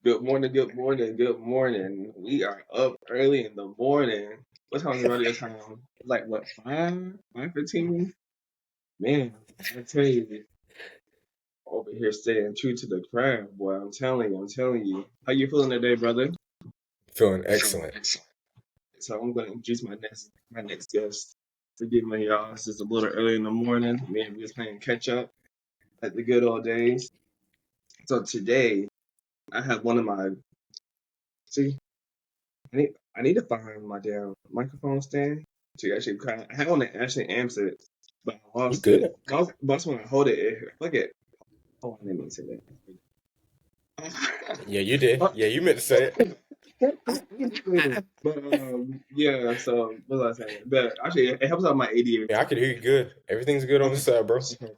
Good morning, good morning, good morning. We are up early in the morning. What time is the radio time? Like what, 5:15? Man, I tell you, over here staying true to the craft, boy. I'm telling you. How you feeling today, brother? Feeling excellent. So I'm gonna introduce my next guest. Forgive me, y'all. It's just a little early in the morning. Me and we was playing catch up like the good old days. So today I have one of my see I need to find my damn microphone stand to actually kind of, I want to actually answer it, but I You lost it. good? But when I hold it, look at. Oh, I didn't mean to say that. Yeah, you did. Yeah, you meant to say it. But yeah. So what was I saying? But actually, it helps out my Yeah, I ADHD. could hear you good. Everything's good on the Okay. side, bro. Okay.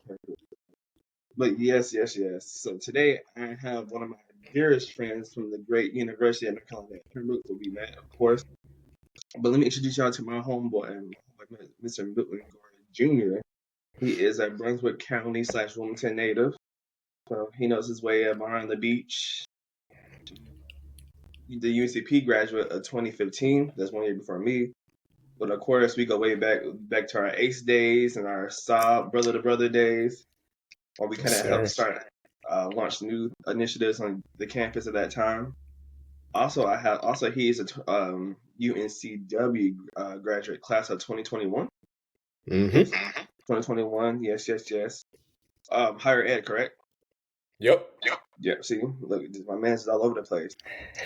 But yes, yes, yes. So today I have one of my dearest friends from the great University of North Carolina at Pembroke that we met, of course. But let me introduce y'all to my homeboy, Mr. Milton Gore Jr. He is a Brunswick County / Wilmington native, so he knows his way around the beach. The UCP graduate of 2015. That's 1 year before me. But of course, we go way back to our ACE days and our Saab brother to brother days, where we kind Yes, of helped sir. start launch new initiatives on the campus at that time. Also he is a UNCW graduate class of 2021. Mm-hmm. Yes, 2021. Yes, yes, yes. Higher ed, correct? Yep. Yeah. See, look, my man's all over the place.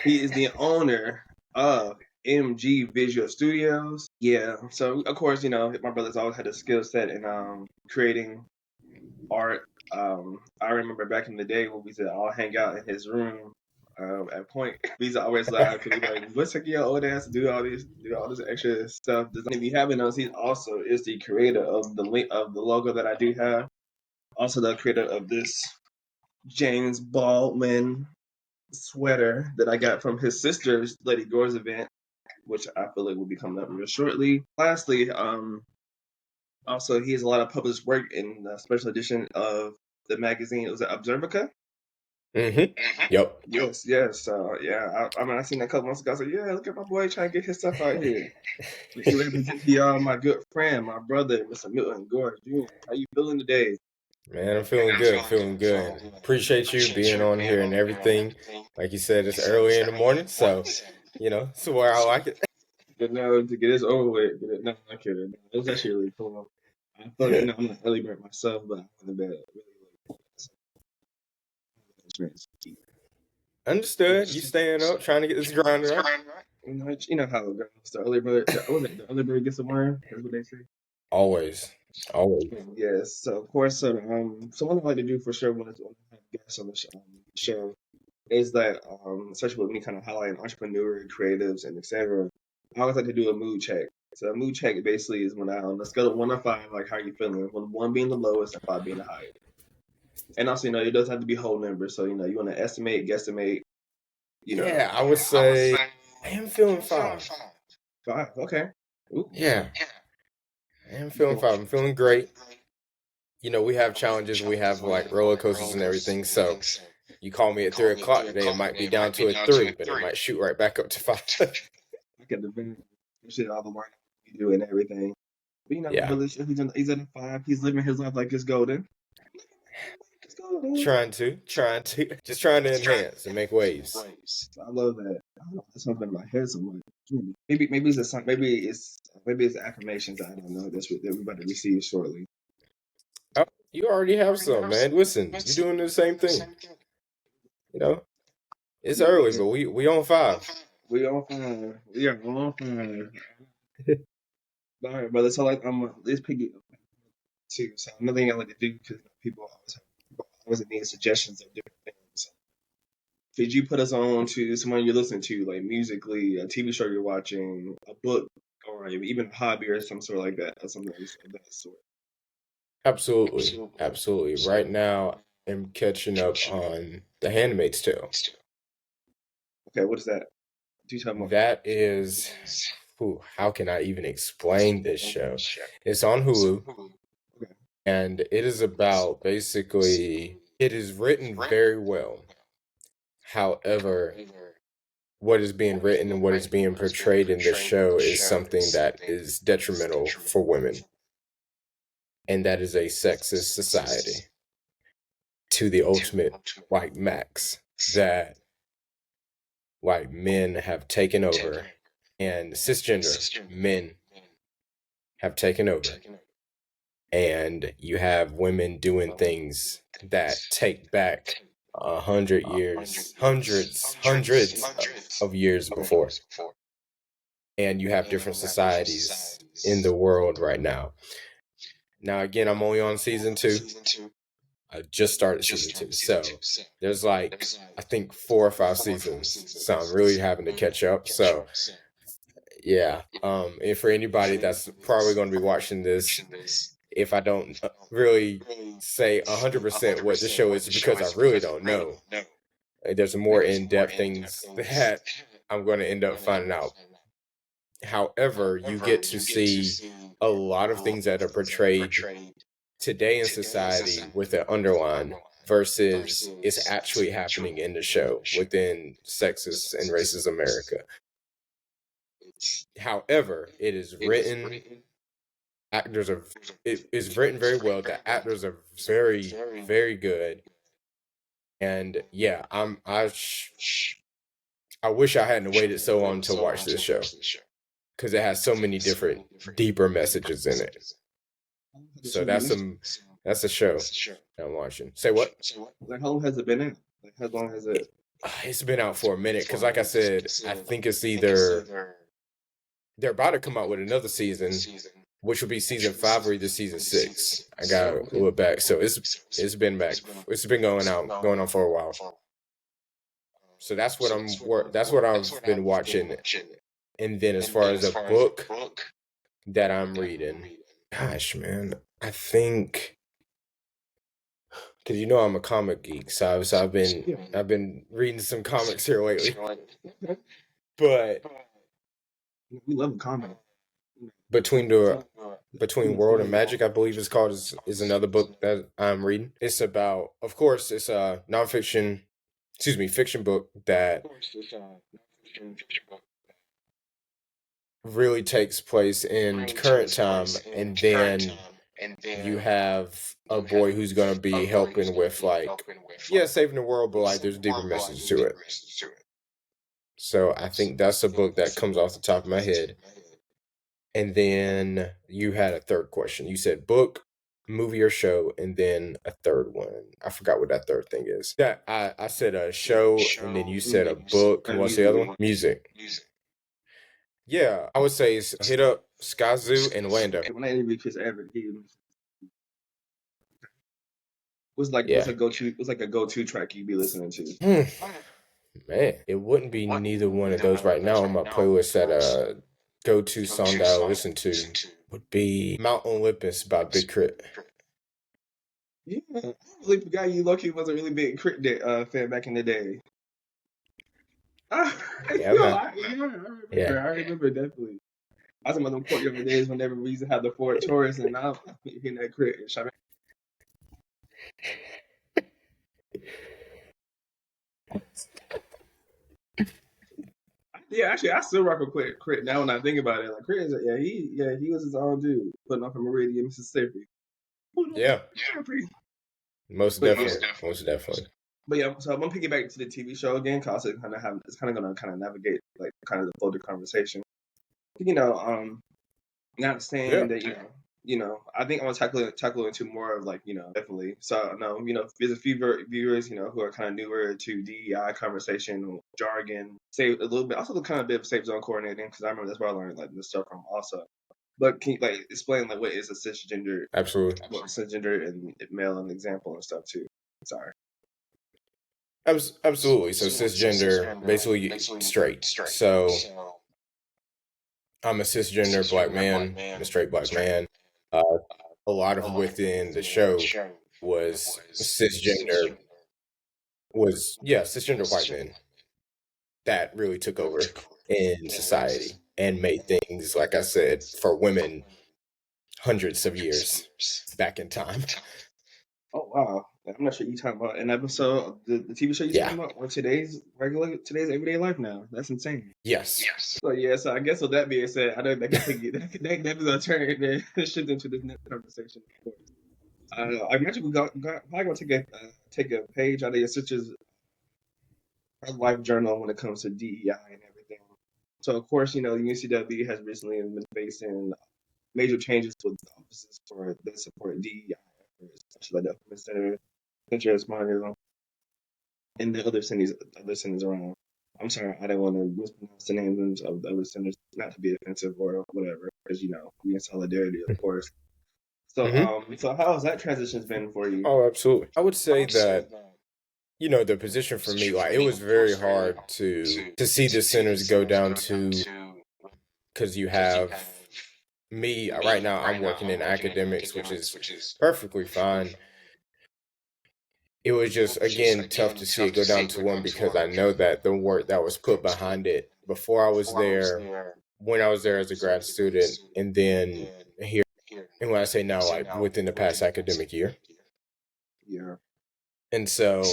He is the owner of MG Visual Studios. Yeah. So of course, my brother's always had a skill set in creating art. I remember back in the day when we used to all hang out in his room at Point. We used to always laugh because we were like, "What's taking your old ass to do all this extra stuff?" If you haven't noticed, he also is the creator of the logo that I do have. Also, the creator of this James Baldwin sweater that I got from his sister's Lady Gore's event, which I feel like will be coming up real shortly. Lastly, also he has a lot of published work in the special edition of the magazine. Was it Observica? Mm-hmm. Yep. Yes, yes. Yeah, I mean, I seen that a couple months ago. I was like, yeah, look at my boy trying to get his stuff out here. He represents y'all, my good friend, my brother, Mr. Milton Gore Jr. How you feeling today? Man, I'm feeling good. Feeling good. Appreciate you being on here and everything. Like you said, it's early in the morning, so it's where I like it. Good now to get this over with. Get it, no, I'm kidding. It was actually really cool. I feel like, I'm an early bird myself, but I went to bed really late. Understood. You staying up, trying to get this grind right. You know how it goes. The early bird, the early bird gets the worm. That's what they say. Always. Always. Yes. So of course, something I like to do for sure when I have guests on the show is that, especially with me kind of highlighting entrepreneur creatives and etc. I always like to do a mood check. So a mood check basically is when on a scale of 1 to 5, like how you feeling, with 1 being the lowest and 5 being the highest. And also, it doesn't have to be whole numbers. So you want to estimate, guesstimate. Yeah, I would say I am feeling 5. 5. Okay. Ooh. Yeah, I am feeling 5. I'm feeling great. We have challenges. We have like roller coasters and everything. So you call me at 3 o'clock today, it might be down to a 3, but it might shoot right back up to 5. Look at the van, appreciate all the work we do and everything. But Yeah, but he's at a 5. He's living his life like it's golden. It's golden. trying to, just trying to enhance and make waves. I love that. I don't know, that's something in my head so much. Maybe it's a sign. Maybe it's affirmations. I don't know. That we're about to receive shortly. Oh, you already have some, man. Listen, you're doing the same thing. It's early, but we on 5. We on fire. We are on fire. All right, brother. So let's pick it up too. So another thing I like to do because people always need suggestions of different things. Could you put us on to someone you're listening to, like musically, a TV show you're watching, a book, or even a hobby or some sort like that, or something of that sort? Absolutely, absolutely. Right now, I'm catching up on The Handmaid's Tale. Okay, what is that? Do tell more. That is, how can I even explain this show? It's on Hulu, Okay. and it is about basically, it is written very well. However, what is being written and what is being portrayed in this show is something that is detrimental for women. And that is a sexist society to the ultimate white max that white men have taken over and cisgender men have taken over. And you have women doing things that take back 100 years, hundreds of years before. And you have different societies in the world right now. Now, again, I'm only on season 2. I just started season 2. So there's like, I think 4 or 5 seasons. So I'm really having to catch up. So yeah. And for anybody that's probably going to be watching this, if I don't really say 100% what the show is, because I really don't know. There's more in-depth things that I'm going to end up finding out. However, you get to see a lot of things that are portrayed today in society with an underline versus it's actually happening in the show within sexist and racist America. However, it is written. It is written very well. The actors are very, very good. And yeah, I wish I hadn't waited so long to watch this show because it has so many different deeper messages in it. So that's a show I'm watching. Say what? Like, how long has it been in? Like, how long has it? It's been out for a minute because, like I said, I think it's either they're about to come out with another season, which will be season 5 or either season 6. I gotta look back. So it's been going on for a while. So that's what I've been watching. And then as far as a book that I'm reading, gosh, man, I think because I'm a comic geek, so I've been reading some comics here lately. But we love comic. Between World and Magic, I believe it's called, is another book that I'm reading. It's about, of course, it's a fiction book that really takes place in current time, and then you have a boy who's going to be helping with saving the world, but like there's a deeper message to it. So I think that's a book that comes off the top of my head. And then you had a third question. You said book, movie, or show, and then a third one. I forgot what that third thing is. Yeah, I said a show, and then you said a book. What's the other one? Music. Yeah, I would say hit up Sky Zoo and Lando. When I interviewed Chris Everett, he was like, what's a go-to track you'd be listening to? Man, it wouldn't be neither one of those right now on my playlist. That go-to song that I listen to would be Mount Olympus by Big Crit. Yeah, I believe the guy you lucky was a really big Crit fan back in the day. I remember definitely. I was in one of them courtyard days whenever we used to have the Ford Taurus, and I'm hitting that Crit and shot. Yeah, actually, I still rock with Crit now when I think about it. Like Crit, he was his own dude, putting off from Meridian, Mississippi. Yeah, most definitely. But yeah, so I'm gonna piggyback to the TV show again, cause it's kind of gonna navigate like kind of the flow of the conversation. Not saying that I think I'm gonna tackle into more of definitely. So no, there's a few viewers who are kind of newer to DEI conversation jargon, say a little bit, also kind of a bit of safe zone coordinating, because I remember that's where I learned this stuff from also. But can you explain what is a cisgender? Absolutely. What cisgender and male and example and stuff too. Sorry. Absolutely. So cisgender, basically straight. So I'm a cisgender black man, I'm a straight black man. A lot of within the show was cisgender white men that really took over in society and made things, like I said, for women hundreds of years back in time. Oh wow. I'm not sure you talking about an episode, the TV show you Yeah. talking about, or today's everyday life now. That's insane. Yes. So yeah, so I guess with that being said, I know that could take it. That was a turn and shift into this next conversation. Of course, I imagine we probably gonna take a page out of your sister's life journal when it comes to DEI and everything. So of course, UNCW has recently been facing major changes with the offices for that support DEI efforts, especially like the Upperman Center, Center Smart, and the other centers around. I'm sorry, I didn't want to mispronounce the names of the other centers, not to be offensive or whatever, because we in solidarity, of course. So, Mm-hmm. so how has that transition been for you? Oh, absolutely. I would say that, the position for me, like, it was very hard to see the centers go down to, because you have me right now. I'm working in academics, which is perfectly fine. It was just, again, tough to see it go down to one, because I know that the work that was put behind it before I was there, when I was there as a grad student, and then here, and when I say now, like within the past academic year. Yeah. And so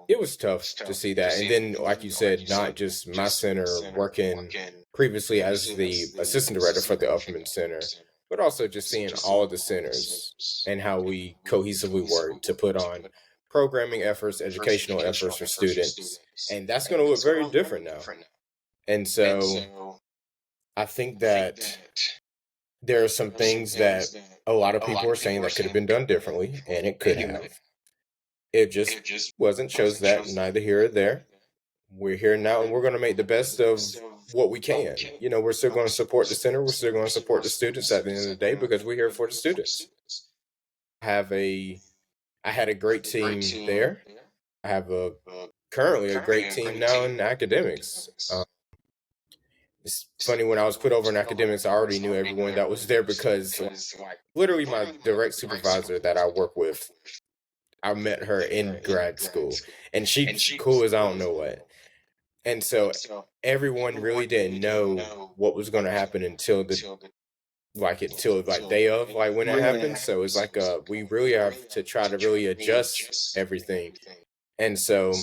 it was tough to see that. And then, like you said, not just my center working previously as the assistant director for the Upperman Center, but also just seeing all the centers and how we cohesively work to put on programming efforts, educational efforts for students. And that's going to look very different now. And so I think that there are some things that a lot of people are saying that could have been done differently, and it could have. It just wasn't, chose that, neither here or there. We're here now, and we're going to make the best of what we can. We're still going to support the center. We're still going to support the students at the end of the day, because we're here for the students. I had a great team there. I have currently a great team now in academics. It's funny, when I was put over in academics, I already knew everyone that was there, because literally my direct supervisor that I work with, I met her in grad school, and she's cool as I don't know what. And so everyone really didn't know what was going to happen until day of, like, when it happened. So it's like, we really have to try to really adjust everything. And so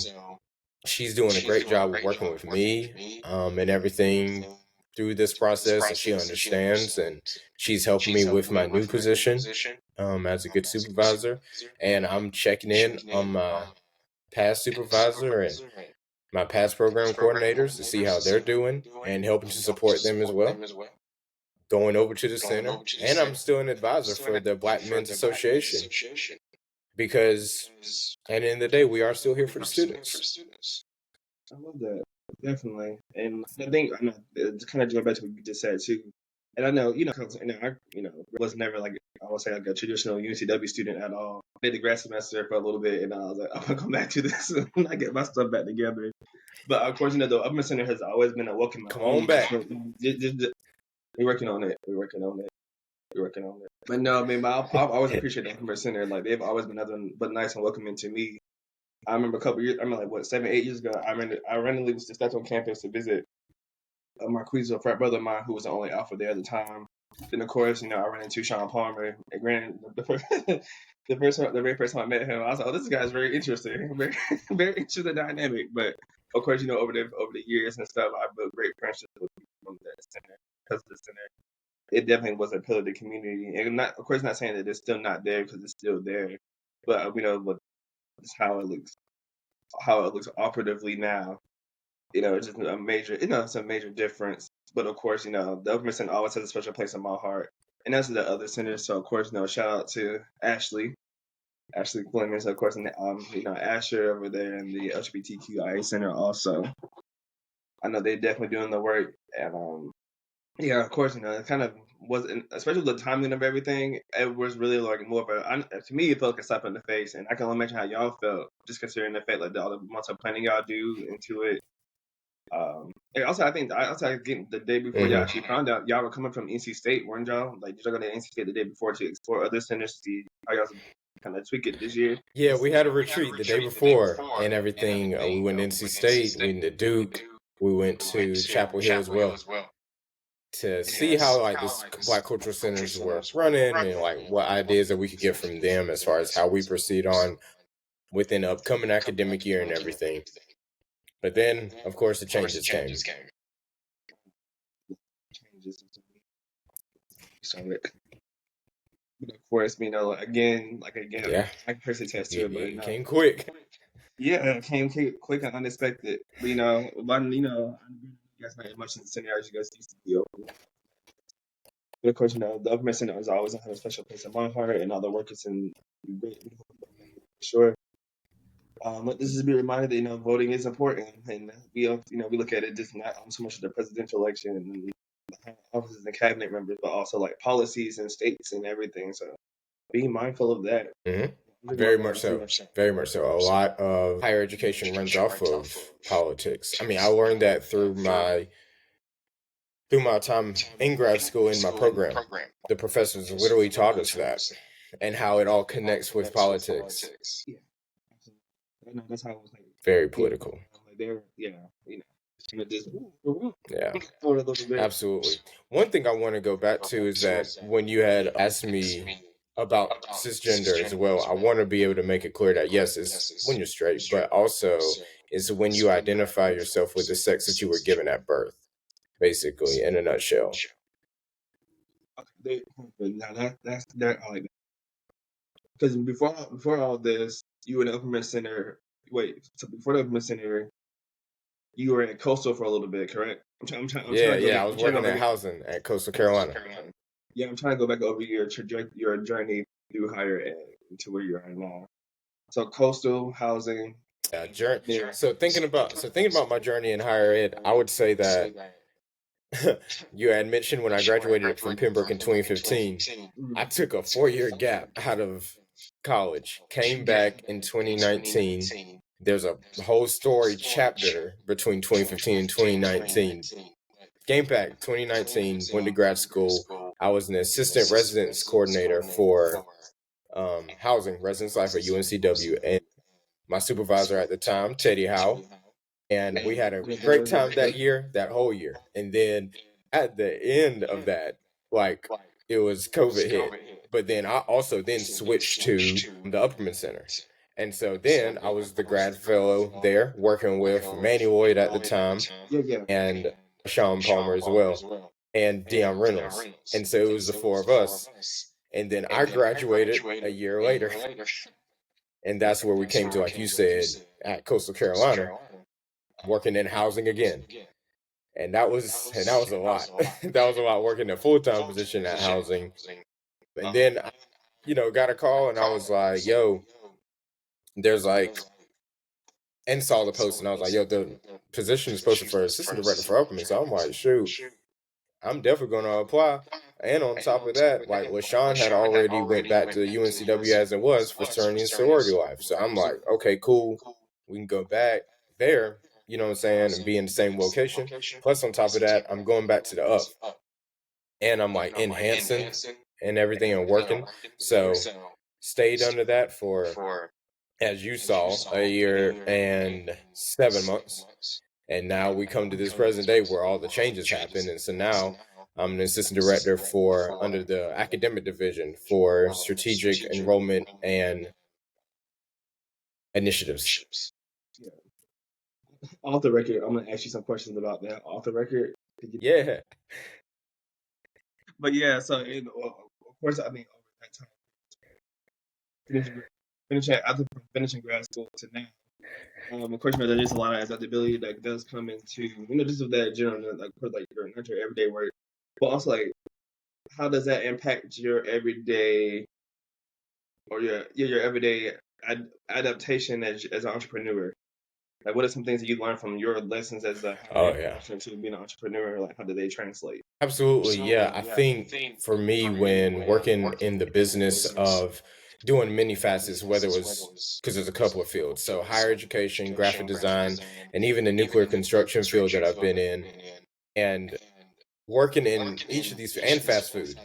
she's doing a great job of working with me, and everything through this process, and she understands, and she's helping me with my new position, as a good supervisor. And I'm checking in on my past supervisor and my past program coordinators to see how they're doing, and helping to support them as well. Going over to the center, and I'm still an advisor for the Black Men's Association, because at the end of the day, we are still here for the students. I love that, definitely. And I think I know to kind of go back to what you just said too. And I know, 'cause, I, was never like, I would say, like a traditional UNCW student at all. I did the grad semester for a little bit, and I was like, I'm gonna come back to this when I get my stuff back together. But of course, the Upper Center has always been a welcome Come home. on back. We're working on it. We're working on it. We're working on it. But no, I mean, I've always appreciated the Upper Center. Like, they've always been nothing but nice and welcoming to me. I remember a couple years, I mean, like, 7, 8 years ago, I randomly was just stepped on campus to visit a Marquise, a frat brother of mine, who was the only alpha there at the time. Then, of course, I ran into Sean Palmer. And granted, the very first time I met him, I was like, "Oh, this guy's very interesting, very, very interesting dynamic." But of course, over the years and stuff, I built great friendships with people from the center, because of the center. It definitely was a pillar of the community, and not, of course, not saying that it's still not there, because it's still there. But but it's how it looks operatively now. It's just a major, it's a major difference. But of course, the Upper Center always has a special place in my heart, and that's the other centers. So of course, shout out to Ashley Clemens, of course, and Asher over there in the LGBTQIA Center also. I know they're definitely doing the work, and yeah, of course, it kind of wasn't, especially the timing of everything. It was really like more of to me, it felt like a slap in the face, and I can only imagine how y'all felt, just considering the fact, like, all the months of planning y'all do into it. And also, I think getting the day before y'all actually found out, y'all were coming from NC State, weren't y'all? Like, y'all going to NC State the day before to explore other centers to see how y'all kind of tweak it this year. Yeah, we had a retreat the day before and everything. We went to NC State, we went to Duke, we went to Chapel Hill as well, to see how, like, this Black cultural centers were running, and like what ideas that we could get from them as far as how we proceed on within the upcoming academic year and everything. But then, of course, the changes came. Changes. So, but of course, again, Yeah, I can personally attest to it, but it came quick. yeah, it came quick and unexpected. But I guess not as much in the scenarios you guys used to be open. But of course, the upper center has always had a special place in my heart, and all the workers in great, sure. But this is to be reminded that voting is important, and we look at it just not so much of the presidential election and the offices and cabinet members, but also like policies and states and everything. So being mindful of that. Mm-hmm. Very much so. Very much so. A lot of higher education runs off of politics. I mean, I learned that through my time in grad school in my program. The professors literally taught us that and how it all connects with politics. Yeah. That's how it was like. Very political. Yeah. Absolutely. One thing I want to go back to is that when you had asked me about cisgender as well, I want to be able to make it clear that yes, it's when you're straight, but also it's when you identify yourself with the sex that you were given at birth, basically, in a nutshell. Now that's that I like that. Because before all this, you were in the Upper Center. Wait, so before the Upper Center, you were at Coastal for a little bit, correct? I was working at housing at Coastal Carolina. Yeah, I'm trying to go back over your journey through higher ed to where you are now. So Coastal housing. Yeah. So thinking about my journey in higher ed, I would say that you had mentioned when I graduated from Pembroke in 2015, I took a 4-year gap out of college, came back in 2019. There's a whole story chapter between 2015 and 2019. Came back 2019, went to grad school. I was an assistant residence coordinator for housing, residence life at UNCW, and my supervisor at the time, Teddy Howe. And we had a great time that whole year. And then at the end of that, like, it was COVID hit. But then I also then switched to the Upperman Center. And so then I was the grad fellow there, working with Manny Lloyd at the time, and Sean Palmer as well, and Dion Reynolds. And so it was the 4 of us. And then I graduated a year later. And that's where we came to, like you said, at Coastal Carolina, working in housing again. And that was a lot. That was a lot, working a full-time position at housing. And then, got a call and I was like, yo, there's like, and saw the post and I was like, yo, the position is posted for assistant director for Upperman. So I'm like, shoot, I'm definitely going to apply. And on top of that, like, LaShawn had already went back to UNCW as it was for fraternity and sorority life. So I'm like, okay, cool. We can go back there, you know what I'm saying, and be in the same location. Plus, on top of that, I'm going back to the UF. And I'm like enhancing and everything and working. So stayed under that for, as you saw, a year and 7 months. And now we come to this present day where all the changes happen. And so now I'm an assistant director under the academic division for strategic enrollment and initiatives. Yeah. Off the record, I'm going to ask you some questions about that. Off the record. Yeah. But yeah, so of course, I mean, over that time, finishing grad school to now, of course, there is a lot of adaptability that does come into, just with that general, like your everyday work, but also like, how does that impact your everyday or your everyday adaptation as an entrepreneur? Like, what are some things that you learned from your lessons as to being an entrepreneur? Like, how do they translate? Absolutely, yeah. I think for me, when working in the business of doing many facets, whether it was, because there's a couple of fields, so higher education, graphic design, and even the nuclear construction field that I've been in, and working in each of these, and fast food,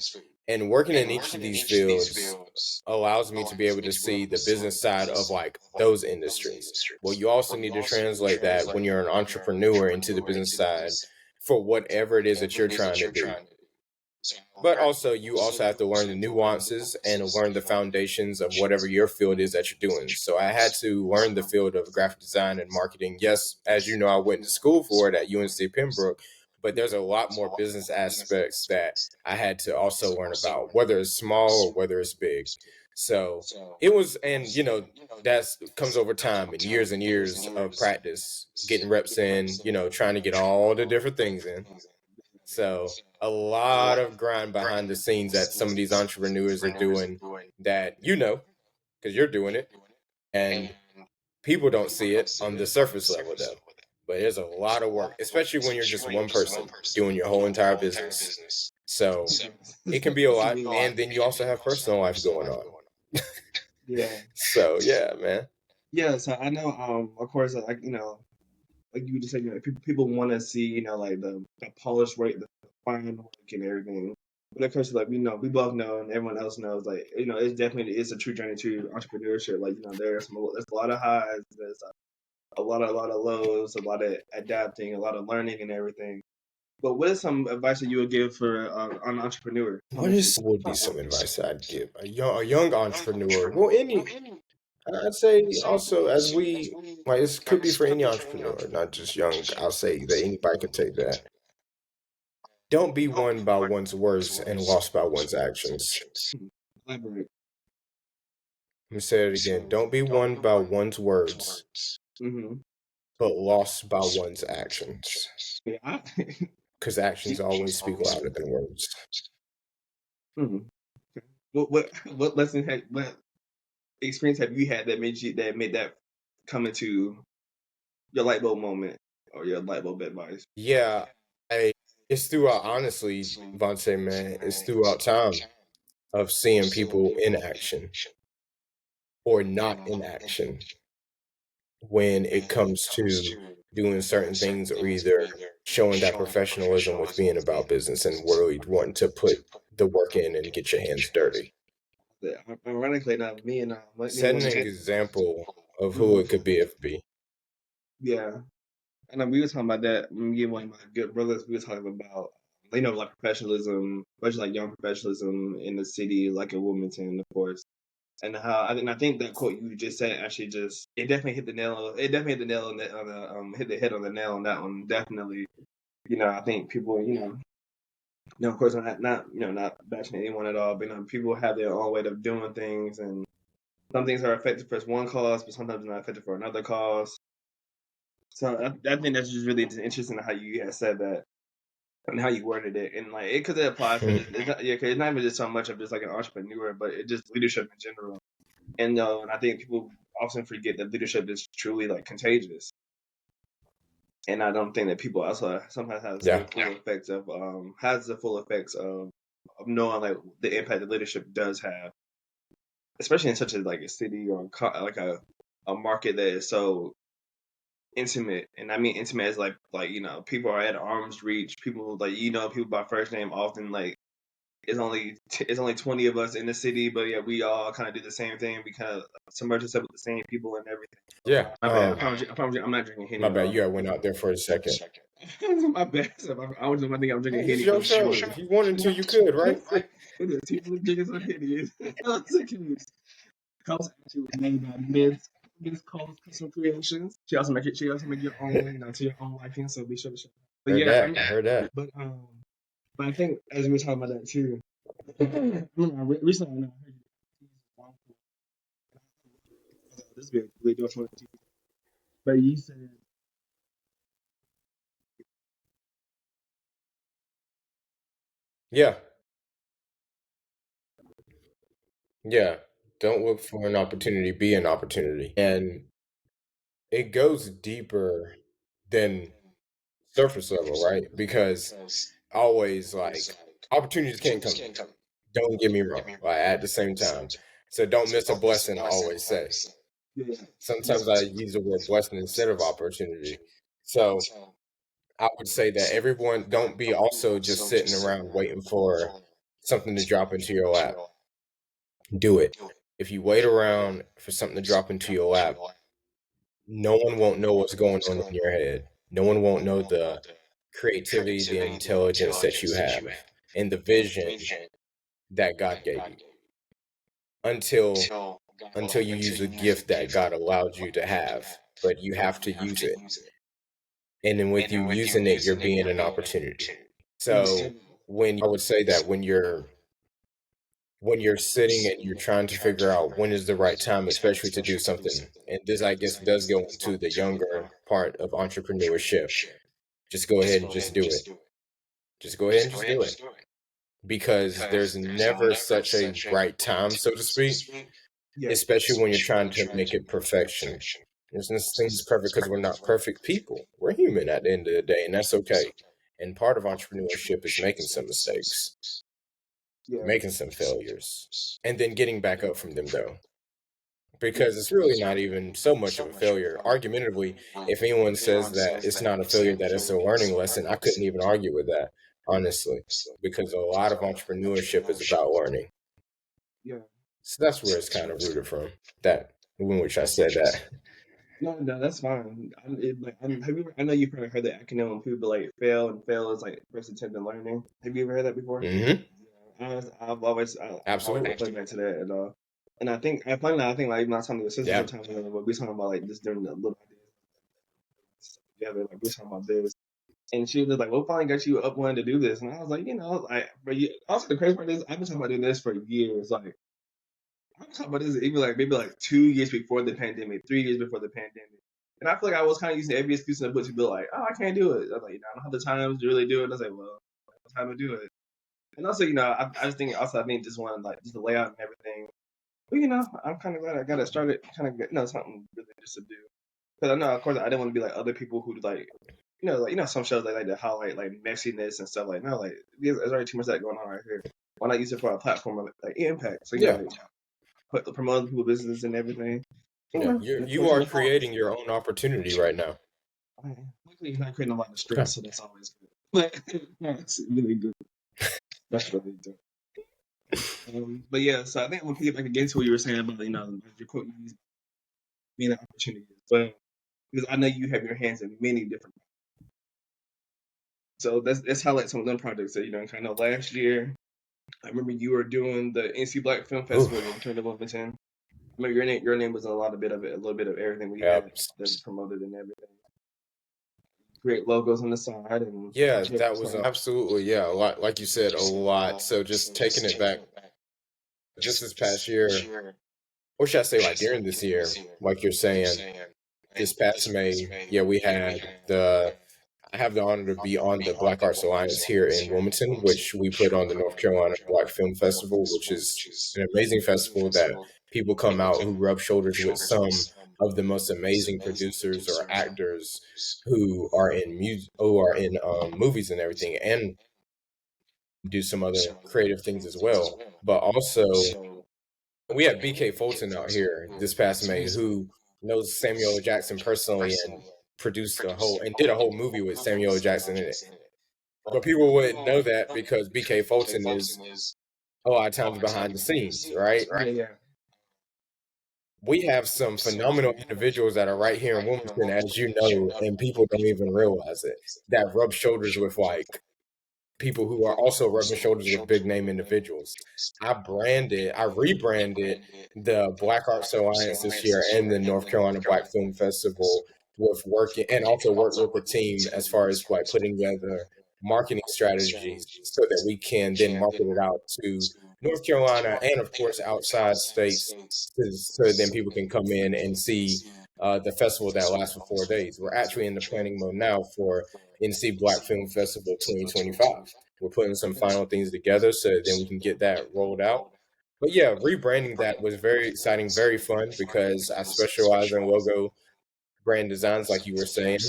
and working in each of these fields allows me to be able to see the business side of like those industries. Well, you also need to translate that when you're an entrepreneur into the business side for whatever it is that you're trying to do. But also, you also have to learn the nuances and learn the foundations of whatever your field is that you're doing. So I had to learn the field of graphic design and marketing. Yes, as you know, I went to school for it at UNC Pembroke, but there's a lot more business aspects that I had to also learn about, whether it's small or whether it's big. So it was, and that's comes over time and years of practice, getting reps in, trying to get all the different things in. So a lot of grind behind the scenes that some of these entrepreneurs are doing that because you're doing it, and people don't see it on the surface level though. But there's a lot of work, especially when you're just one person doing your whole entire business. So it can be a lot, and then you also have personal life going on. Yeah. So yeah, man. Yeah, so I know, of course, like like you just said, people want to see, like the polished work, the fine work, and everything. But of course, like we both know, and everyone else knows, like it's a true journey to entrepreneurship. Like there's a lot of highs, there's a lot of lows, a lot of adapting, a lot of learning, and everything. But what is some advice that you would give for an entrepreneur? What is would be some advice I'd give a young entrepreneur? Well, I'd say also as we like this could be for any entrepreneur, not just young. I'll say that anybody could take that. Don't be won by one's words and lost by one's actions. Elaborate. Let me say it again. Don't be won by one's words, Mm-hmm. but lost by one's actions. Yeah. Because actions always speak louder than words. Mhm. What lesson what experience have you had that made that come into your light bulb moment or your light bulb advice? Yeah, it's throughout, honestly, Vontae, man, it's throughout time of seeing people in action or not in action when it comes to doing certain things or either showing that professionalism with being about business and really wanting to put the work in and get your hands dirty. Yeah, ironically enough, me and Setting one an of example of who Mhm. it could be if be. Yeah, and we were talking about that. Me and one of my good brothers, we were talking about like professionalism, especially like young professionalism in the city, like in Wilmington, of course. And how I think that quote you just said actually just it definitely hit the nail. It definitely hit the nail on the hit the head on the nail on that one. Definitely, I think people, of course, I'm not not bashing anyone at all, but people have their own way of doing things, and some things are effective for one cause, but sometimes they're not effective for another cause. So I think that's just really just interesting how you had said that and how you worded it, and like it because it applies to it's not, yeah, 'cause it's not even just so much of just like an entrepreneur, but it just leadership in general. And I think people often forget that leadership is truly like contagious. And I don't think that people also sometimes have Yeah. the full effects of has the full effects of knowing like the impact that leadership does have, especially in such a like a city or like a market that is so intimate. And I mean intimate as like people are at arm's reach. People like people by first name often like it's only 20 of us in the city, but yeah, we all kind of do the same thing. We kind of submerge ourselves with the same people and everything. Yeah. My bad. I promise you, I'm not drinking Henny, My bad. y'all. You had went out there for a second. My bad. I was I think I'm drinking Hey, this Henny is your for show. sure. If you wanted to, you could, right? It is. He was drinking some Henny. That's the case. Comes actually was made by Miss Cole's Custom Creations. She also make your own, to your own liking. So be sure to check. But Heard yeah, that. Heard that. but I think as we were talking about that too. Recently, I heard this is really dope for you. But you said, Yeah. Yeah. Don't look for an opportunity, be an opportunity. And it goes deeper than surface level, right? Because always like opportunities can come. Don't get me wrong. Like at the same time. So don't miss a blessing, I always say. yeah, Sometimes I use the word blessing instead of opportunity. So I would say that everyone don't be also just sitting around waiting for something to drop into your lap. Do it. If you wait around for something to drop into your lap, no one won't know what's going on in your head. No one won't know the creativity, the intelligence that you have. in the vision that God gave you until you use a gift that God allowed you to have, but you have to use it. And then with you using it, you're being an opportunity. So I would say that when you're sitting and you're trying to figure out when is the right time, especially to do something, and this I guess does go into the younger part of entrepreneurship, just go ahead and just do it. Just go ahead and just do it. Because there's never such a right time, so to speak, especially when you're trying to make it perfection. There's no things perfect because we're not perfect people. We're human at the end of the day, and that's okay. And part of entrepreneurship is making some mistakes, making some failures, and then getting back up from them, though. Because it's really not even so much of a failure. Argumentatively, if anyone says that it's not a failure, that it's a learning lesson, I couldn't even argue with that, honestly, because a lot of entrepreneurship is about learning. So that's where it's kind of rooted from, that in which I said that. No, that's fine. I know you've probably heard the acronym when people like fail, and fail is like first attempt at learning. Have you ever heard that before? Mm-hmm. I've always Absolutely put back to that, and I think like not talking to your sister sometimes, but we talking about like just doing the little ideas together, like we talking about this, and she was like, "What finally got you up wanting to do this?" And I was like, but also the crazy part is I've been talking about doing this for years, like. I'm talking about this even like maybe like 2 years before the pandemic, 3 years before the pandemic. And I feel like I was kind of using every excuse in the book to be like, oh, I can't do it. I was like, I don't have the time to really do it. I was like, well, I don't have time to do it. And also, I just think just want like just the layout and everything. But I'm kind of glad I got it started. Kind of something really just to do. Because I know, of course, I didn't want to be like other people who like, some shows they like to highlight like messiness and stuff like no, like there's already too much of that going on right here. Why not use it for a platform of like impact? So promote other people's business and everything. Yeah, you are creating your own opportunity right now. Luckily, you're not creating a lot of stress, so that's always good. But that's really good. That's really good. But yeah, so I think I'm gonna get back again to what you were saying about your quote being an opportunity as well, because I know you have your hands in many different. So let's highlight some of them projects that kind of last year. I remember you were doing the NC Black Film Festival in 2011. I remember your name was in a little bit of everything we had that's promoted and everything. Create logos on the side and that was absolutely a lot, like you said, a lot. So just taking it back, just this past year, or should I say like during this year, like you're saying, this past May, we had I have the honor to be on the Black Arts Alliance here in Wilmington, which we put on the North Carolina Black Film Festival, which is an amazing festival that people come out who rub shoulders with some of the most amazing producers or actors who are in movies and everything, and do some other creative things as well. But also, we had BK Fulton out here this past May, who knows Samuel L. Jackson personally and did a whole movie with Samuel L. Jackson in it. But people wouldn't know that because BK Fulton is a lot of times behind the scenes, right? Yeah. We have some phenomenal individuals that are right here in Wilmington, as you know, and people don't even realize it, that rub shoulders with like people who are also rubbing shoulders with big name individuals. I rebranded the Black Arts Alliance this year and the North Carolina Black Film Festival with working, and also work with the team as far as like putting together marketing strategies so that we can then market it out to North Carolina and of course outside states, so then people can come in and see the festival that lasts for 4 days. We're actually in the planning mode now for NC Black Film Festival 2025. We're putting some final things together so then we can get that rolled out. But yeah, rebranding that was very exciting, very fun, because I specialize in logo brand designs, like you were saying.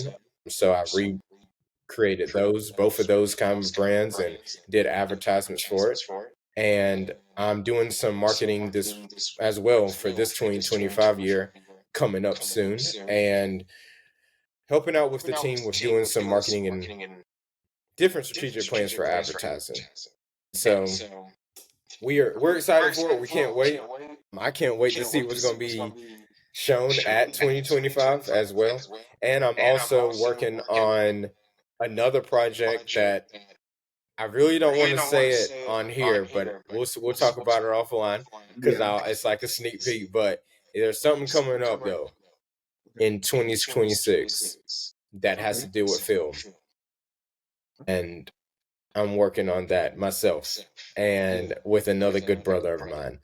So I recreated both of those kind of brands, and did advertisements for it. And I'm doing some marketing this as well for this 2025 year coming up soon, and helping out with the team with doing some marketing and different strategic plans for advertising. So we're excited for it. We can't wait. I can't wait to see what's going to be shown at 2025 as well. And I'm also working on another project that I really don't want to say it on here, but we'll talk about it offline because Yeah. it's like a sneak peek. But there's something coming up though in 2026 that has Okay. to do with film, and I'm working on that myself and with another good brother of mine.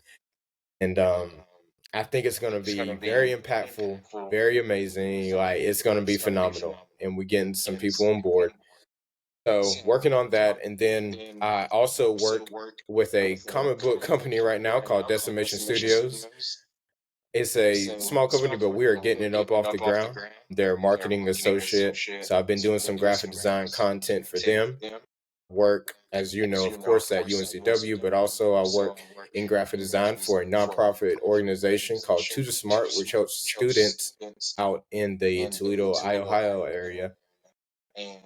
And I think it's going to be very impactful, very amazing. Like it's going to be phenomenal, and we're getting some people on board. So working on that, and then I also work with a comic book company right now called Decimation Studios. It's a small company, but we are getting it up off the ground. They're a marketing associate, so I've been doing some graphic design content for them. Work, as you know, of course, at UNCW, but also I work in graphic design for a nonprofit organization called To the Smart, which helps students out in the Toledo, Ohio area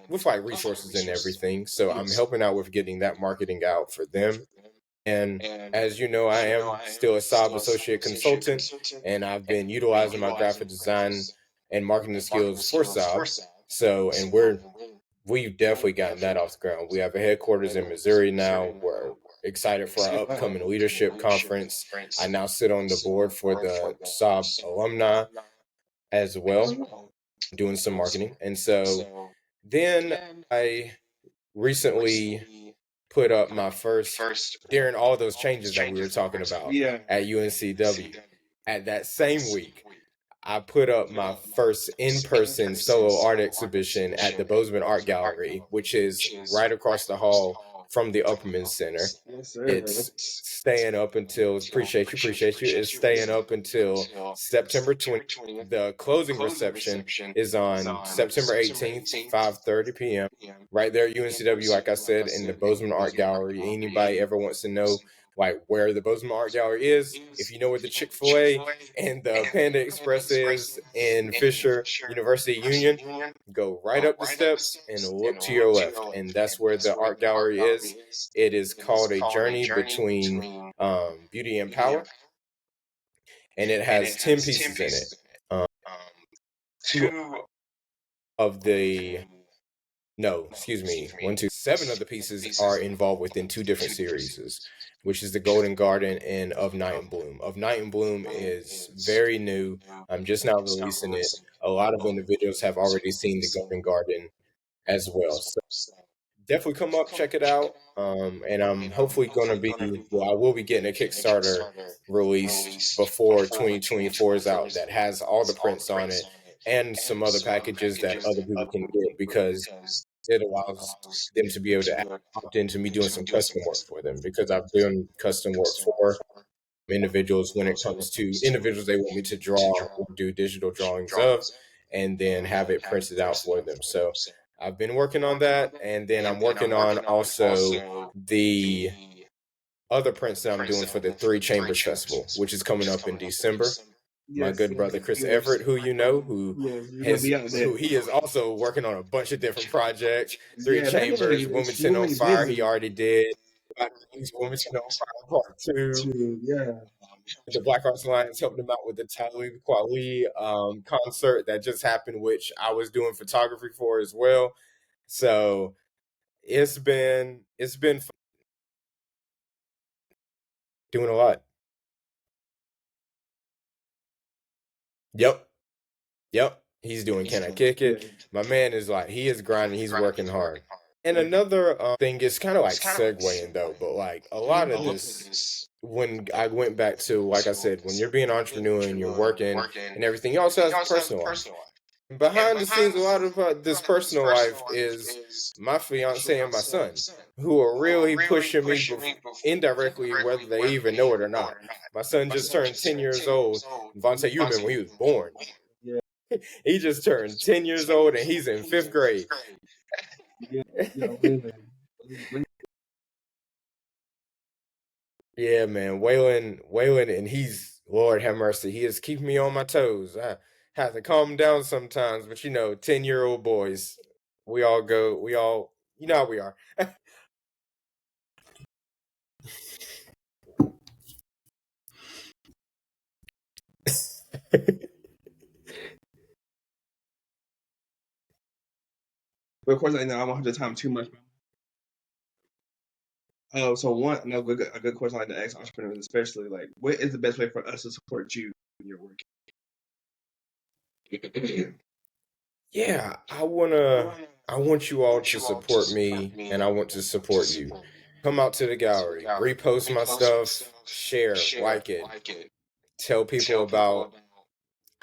with like resources and everything. So I'm helping out with getting that marketing out for them. And as you know, I am still a SOB associate consultant, and I've been utilizing my graphic design and marketing skills for SOB. So, and we've definitely gotten that off the ground. We have a headquarters in Missouri now. We're excited for our upcoming leadership conference. I now sit on the board for the SOB alumni as well, doing some marketing. And so then I recently put up my first, during all those changes that we were talking about Yeah. at UNCW. At that same week, I put up my first in-person solo art exhibition at the Bozeman Art Gallery, which is right across the hall from the Upperman Center. Yes, sir. It's staying up until appreciate you. It's staying up until September 20th. The closing reception is on September 18th, 5:30 p.m. Right there at UNCW, like I said, in the Bozeman Art Gallery. Anybody ever wants to know like where the Bozeman Art Gallery is, if you know where the Chick-fil-A and the Panda Express is in Fisher University Union, go right up the steps and look to your left. And that's where the art gallery is. It is called A Journey Between Beauty and Power, and it has 10 pieces in it. Um, two of the, no, excuse me, one, two, seven of the pieces are involved within two different series, which is the Golden Garden and Of Night and Bloom. Of Night and Bloom is very new. I'm just now releasing it. A lot of individuals have already seen the Golden Garden as well. So definitely come up, check it out. And I'm hopefully going to be, well, I will be getting a Kickstarter released before 2024 is out that has all the prints on it and some other packages that other people can get because it allows them to be able to opt into me doing some custom work for them because I've done custom work for individuals when it comes to individuals they want me to draw or do digital drawings of and then have it printed out for them. So I've been working on that, and then I'm working on also the other prints that I'm doing for the Three Chambers Festival, which is coming up in December. My Yes, good sir. brother Chris Yes. Everett, who you know, who Yes, you're gonna be out there. who he is also working on a bunch of different projects. Three Yeah, that man Chambers, is Wilmington on extremely Fire, he busy. already did. Black Keys, Wilmington on Fire Part Two. Too. Yeah. The Black Arts Alliance helped him out with the Talib Kweli concert that just happened, which I was doing photography for as well. So it's been fun doing a lot. Yep, yep. He's doing Can I Kick Yeah. It? My man is like he is grinding. He's working hard. And another thing is kind of like segueing though, but like a lot of Oh, this when I went back to like I said, when you're being an entrepreneur and you're working and everything, you also have a personal life. Behind the scenes, a lot of this personal life is my fiance and my son, who are really pushing me indirectly, whether they even know it or not. My son just turned 10 years old. Vontae, you remember when he was born. yeah. He just turned 10 years old and he's in fifth grade. Yeah. Yeah. Amazing. Yeah, man. Waylon, and he's, Lord have mercy, he is keeping me on my toes. I have to calm him down sometimes, but 10-year-old boys, you know how we are. But of course, I know I won't have the time too much. Oh, so one a good question I like to ask entrepreneurs, especially like, what is the best way for us to support you when you're working? Yeah, I want you all to support me, and I want to support you. Come out to the gallery, repost my stuff, share, like it, tell people about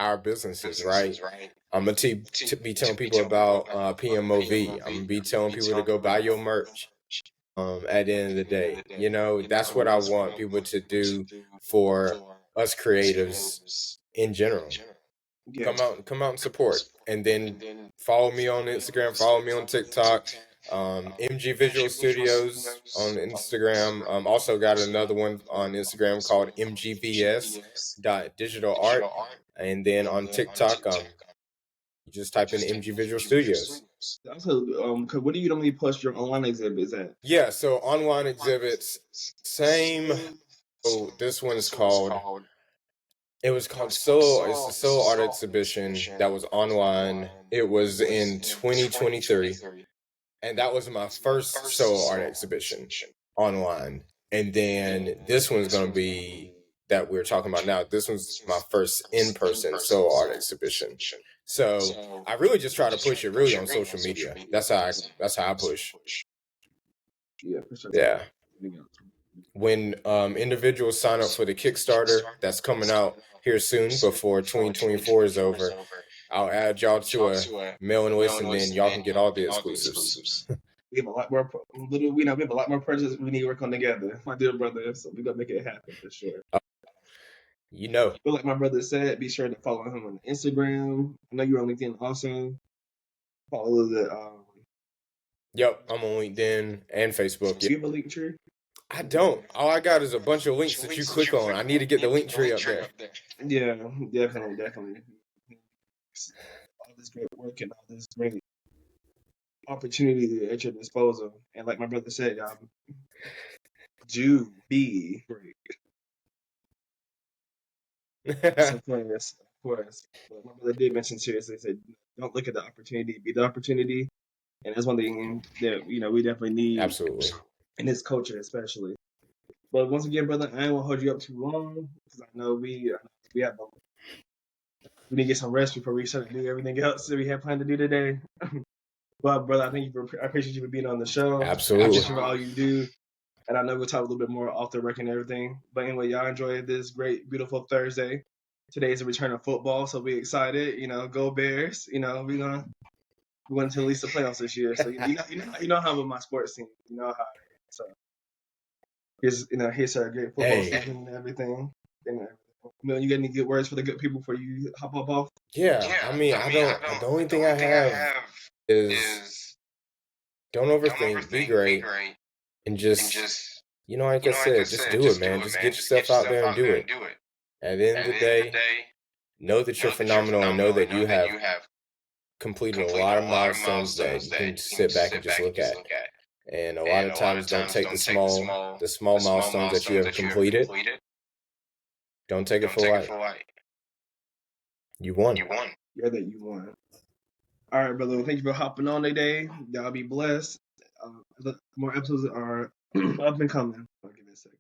our businesses, right? I'm gonna be telling people about PMOV. I'm gonna be telling people to go buy your merch. At the end of the day, that's what I want people to do for us creatives in general. Yeah. Come out and support, and then follow me on Instagram, follow me on TikTok. MG Visual Studios on Instagram. Also got another one on Instagram called mgvs digital art, and then on TikTok, you just type in MG Visual Studios. Also, 'cause what do you normally post your online exhibits at? Yeah, so online exhibits, same. Oh, this one is called. It was called Solo. It's a solo art exhibition that was online. It was in 2023, and that was my first solo art exhibition online. And then this one's going to be that we're talking about now. This one's my first in-person solo art exhibition. So I really just try to push it really on social media. That's how I push. Yeah, for sure. Yeah. When individuals sign up for the Kickstarter that's coming out here soon before 2024 is over, I'll add y'all to a mailing list, and then y'all can get all the exclusives. We have a lot more. We have a lot more projects we need to work on together, my dear brother. So we're gonna make it happen for sure. But like my brother said, be sure to follow him on Instagram. I know you're on LinkedIn also. Follow the. Yep, I'm on LinkedIn and Facebook. Do you have a link tree? I don't. All I got is a bunch of links that you click on. I need to get the link tree up there. Yeah, definitely. All this great work and all this great opportunity at your disposal. And like my brother said, y'all, do be great. Of course. But my brother did mention seriously, said, don't look at the opportunity, be the opportunity. And that's one thing that, we definitely need. Absolutely. In this culture, especially. But once again, brother, I ain't gonna hold you up too long because I know we have we need to get some rest before we start to do everything else that we had planned to do today. But brother, I appreciate you for being on the show. Absolutely. I appreciate for all you do. And I know we'll talk a little bit more off the record and everything. But anyway, y'all enjoy this great, beautiful Thursday. Today is the return of football, so we excited. Go Bears. We went to at least the playoffs this year. So you know how with my sports team. You know how. So here's our great football season and everything. And you got any good words for the good people before you hop off? Yeah, I mean, I don't. The only thing I have is don't overthink. Be great. And just, like I said, just do it, man. Just get yourself out there and do it. At the end of the day, know that you're phenomenal and know that you have completed a lot of milestones that you can sit back and just look at. And a lot of times, don't take the small milestones that you have completed. Don't take it for light. You won. Yeah, that you won. All right, brother. Well, thank you for hopping on today. Y'all be blessed. More episodes are up and coming. I'll give it a second.